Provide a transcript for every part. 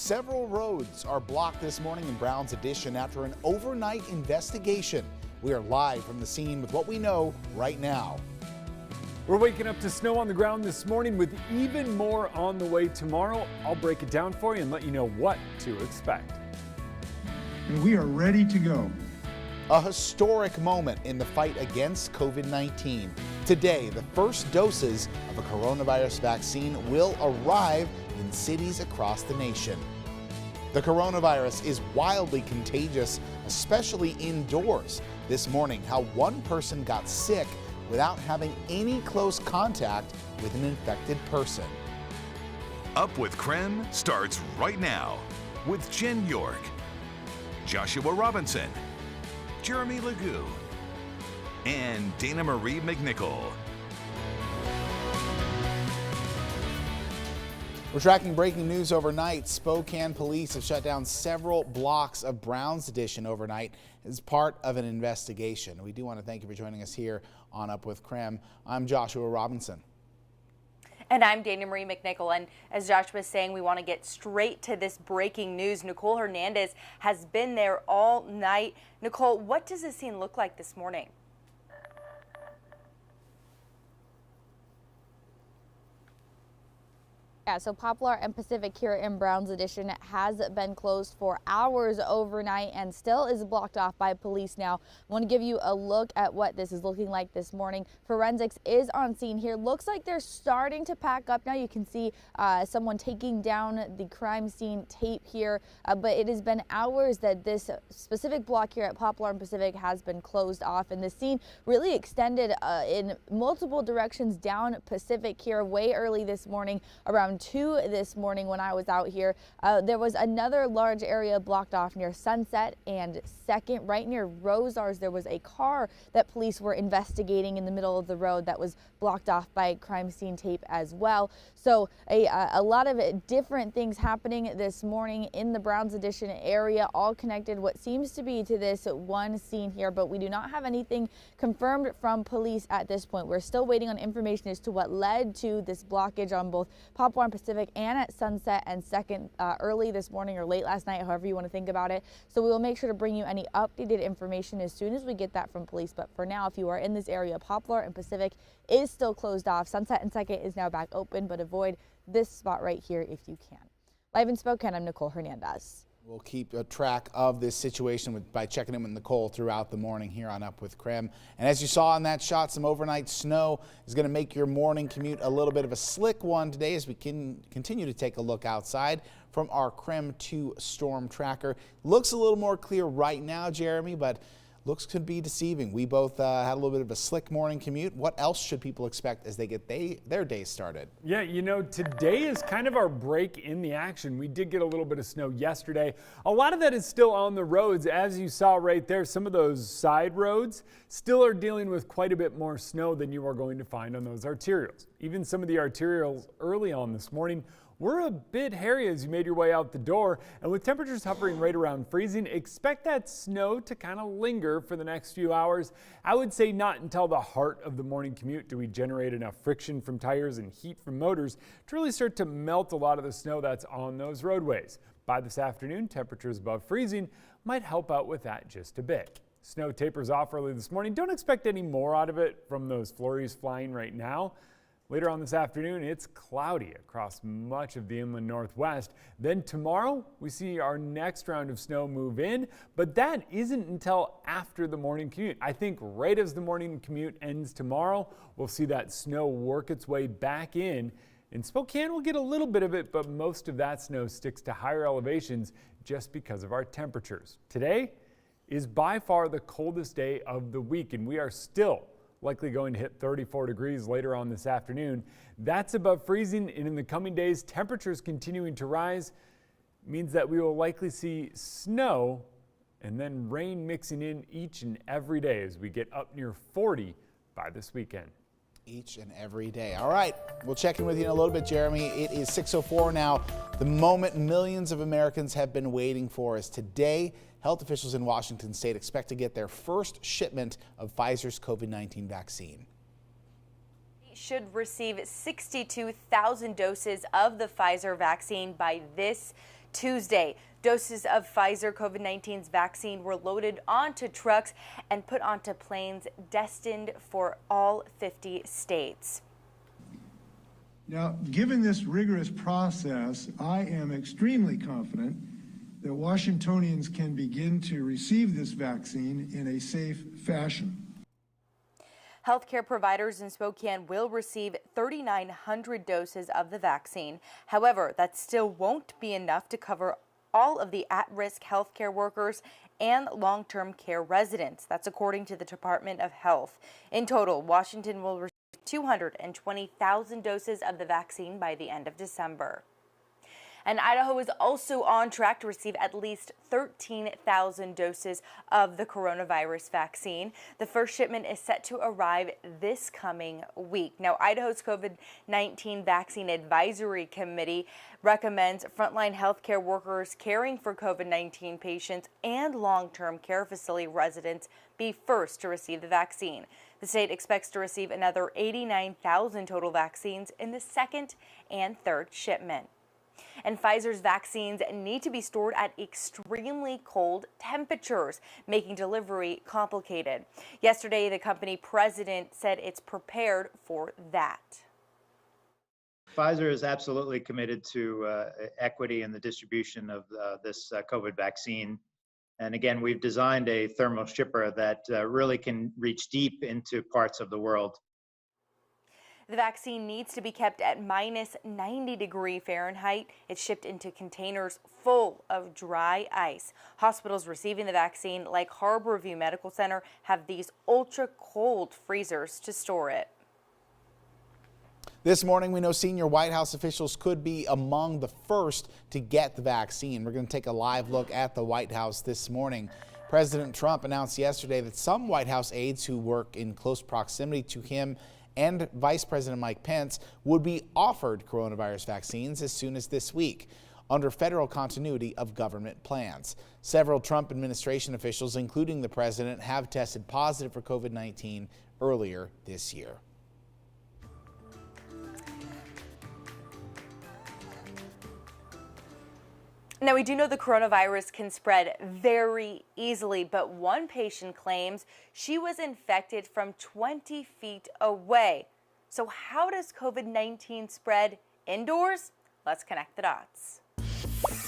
Several roads are blocked this morning in Brown's Addition after an overnight investigation. We are live from the scene with what we know right now. We're waking up to snow on the ground this morning with even more on the way tomorrow. I'll break it down for you and let you know what to expect. And we are ready to go. A historic moment in the fight against COVID-19. Today, the first doses of a coronavirus vaccine will arrive in cities across the nation. The coronavirus is wildly contagious, especially indoors. This morning, how one person got sick without having any close contact with an infected person. Up with KREM starts right now with Jen York, Joshua Robinson, Jeremy Legoo, and Dana Marie McNichol. We're tracking breaking news overnight. Spokane police have shut down several blocks of Brown's Addition overnight as part of an investigation. We do want to thank you for joining us here on Up with KREM. I'm Joshua Robinson. And I'm Dana Marie McNichol. And as Josh was saying, we want to get straight to this breaking news. Nicole Hernandez has been there all night. Nicole, what does this scene look like this morning? Yeah, so Poplar and Pacific here in Brown's Addition has been closed for hours overnight and still is blocked off by police now. I want to give you a look at what this is looking like this morning. Forensics is on scene here. Looks like they're starting to pack up now. You can see someone taking down the crime scene tape here, but it has been hours that this specific block here at Poplar and Pacific has been closed off, and the scene really extended in multiple directions down Pacific here way early this morning, around 2 this morning when I was out here. There was another large area blocked off near Sunset and 2nd, right near Rosars. There was a car that police were investigating in the middle of the road that was blocked off by crime scene tape as well. So a lot of different things happening this morning in the Brown's Addition area, all connected what seems to be to this one scene here, but we do not have anything confirmed from police at this point. We're still waiting on information as to what led to this blockage on both Poplar and Pacific and at Sunset and 2nd early this morning or late last night, however you want to think about it. So we will make sure to bring you any updated information as soon as we get that from police. But for now, if you are in this area, Poplar and Pacific is still closed off. Sunset and 2nd is now back open, but avoid this spot right here if you can. Live in Spokane, I'm Nicole Hernandez. We'll keep a track of this situation by checking in with Nicole throughout the morning here on Up with KREM. And as you saw in that shot, some overnight snow is going to make your morning commute a little bit of a slick one today as we can continue to take a look outside from our KREM 2 storm tracker. Looks a little more clear right now, Jeremy, but looks could be deceiving. We both had a little bit of a slick morning commute. What else should people expect as they get their day started? Yeah, you know, today is kind of our break in the action. We did get a little bit of snow yesterday. A lot of that is still on the roads. As you saw right there, some of those side roads still are dealing with quite a bit more snow than you are going to find on those arterials. Even some of the arterials early on this morning were a bit hairy as you made your way out the door, and with temperatures hovering right around freezing, expect that snow to kind of linger for the next few hours. I would say not until the heart of the morning commute do we generate enough friction from tires and heat from motors to really start to melt a lot of the snow that's on those roadways. By this afternoon, temperatures above freezing might help out with that just a bit. Snow tapers off early this morning. Don't expect any more out of it from those flurries flying right now. Later on this afternoon, it's cloudy across much of the inland northwest. Then tomorrow, we see our next round of snow move in, but that isn't until after the morning commute. I think right as the morning commute ends tomorrow, we'll see that snow work its way back in. In Spokane, we'll get a little bit of it, but most of that snow sticks to higher elevations just because of our temperatures. Today is by far the coldest day of the week, and we are still likely going to hit 34 degrees later on this afternoon. That's above freezing, and in the coming days, temperatures continuing to rise means that we will likely see snow and then rain mixing in each and every day as we get up near 40 by this weekend. Each and every day. All right, we'll check in with you in a little bit, Jeremy. It is 6:04 now. The moment millions of Americans have been waiting for is today. Health officials in Washington state expect to get their first shipment of Pfizer's COVID-19 vaccine. Should receive 62,000 doses of the Pfizer vaccine by this Tuesday. Doses of Pfizer COVID-19's vaccine were loaded onto trucks and put onto planes destined for all 50 states. Now, given this rigorous process, I am extremely confident that Washingtonians can begin to receive this vaccine in a safe fashion. Healthcare providers in Spokane will receive 3,900 doses of the vaccine. However, that still won't be enough to cover all of the at-risk healthcare workers and long-term care residents. That's according to the Department of Health. In total, Washington will receive 220,000 doses of the vaccine by the end of December. And Idaho is also on track to receive at least 13,000 doses of the coronavirus vaccine. The first shipment is set to arrive this coming week. Now, Idaho's COVID-19 Vaccine Advisory Committee recommends frontline healthcare workers caring for COVID-19 patients and long-term care facility residents be first to receive the vaccine. The state expects to receive another 89,000 total vaccines in the second and third shipment. And Pfizer's vaccines need to be stored at extremely cold temperatures, making delivery complicated. Yesterday, the company president said it's prepared for that. Pfizer is absolutely committed to equity in the distribution of this COVID vaccine. And again, we've designed a thermal shipper that really can reach deep into parts of the world. The vaccine needs to be kept at -90°F. It's shipped into containers full of dry ice. Hospitals receiving the vaccine, like Harborview Medical Center, have these ultra-cold freezers to store it. This morning, we know senior White House officials could be among the first to get the vaccine. We're going to take a live look at the White House this morning. President Trump announced yesterday that some White House aides who work in close proximity to him and Vice President Mike Pence would be offered coronavirus vaccines as soon as this week, under federal continuity of government plans. Several Trump administration officials, including the president, have tested positive for COVID-19 earlier this year. Now, we do know the coronavirus can spread very easily, but one patient claims she was infected from 20 feet away. So how does COVID-19 spread indoors? Let's connect the dots.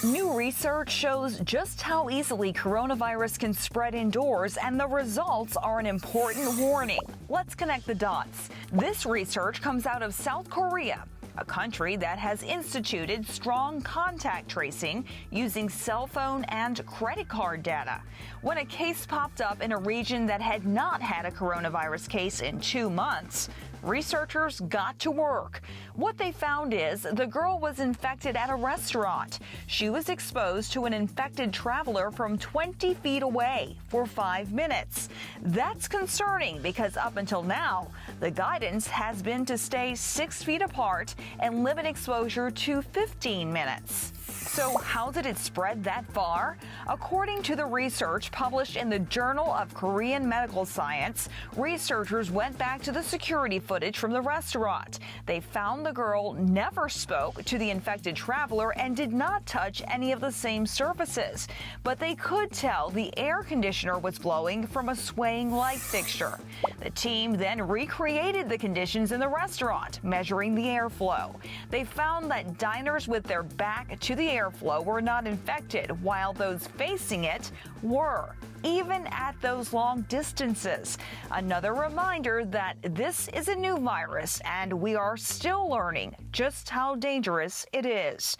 New research shows just how easily coronavirus can spread indoors, and the results are an important warning. Let's connect the dots. This research comes out of South Korea, a country that has instituted strong contact tracing using cell phone and credit card data. When a case popped up in a region that had not had a coronavirus case in 2 months, researchers got to work. What they found is the girl was infected at a restaurant. She was exposed to an infected traveler from 20 feet away for 5 minutes. That's concerning because up until now, the guidance has been to stay 6 feet apart and limit exposure to 15 minutes. So how did it spread that far? According to the research published in the Journal of Korean Medical Science, researchers went back to the security footage from the restaurant. They found the girl never spoke to the infected traveler and did not touch any of the same surfaces. But they could tell the air conditioner was blowing from a swaying light fixture. The team then recreated the conditions in the restaurant, measuring the airflow. They found that diners with their back to the airflow were not infected, while those facing it were, even at those long distances. Another reminder that this is a new virus, and we are still learning just how dangerous it is.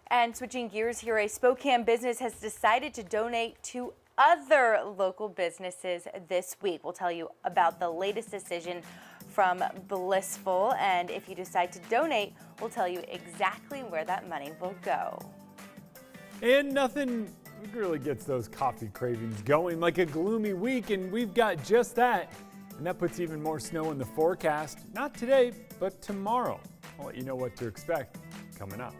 And switching gears here, a Spokane business has decided to donate to other local businesses this week. We'll tell you about the latest decision from Blissful, and if you decide to donate, we'll tell you exactly where that money will go. And nothing really gets those coffee cravings going like a gloomy week, and we've got just that. And that puts even more snow in the forecast, not today, but tomorrow. I'll let you know what to expect coming up.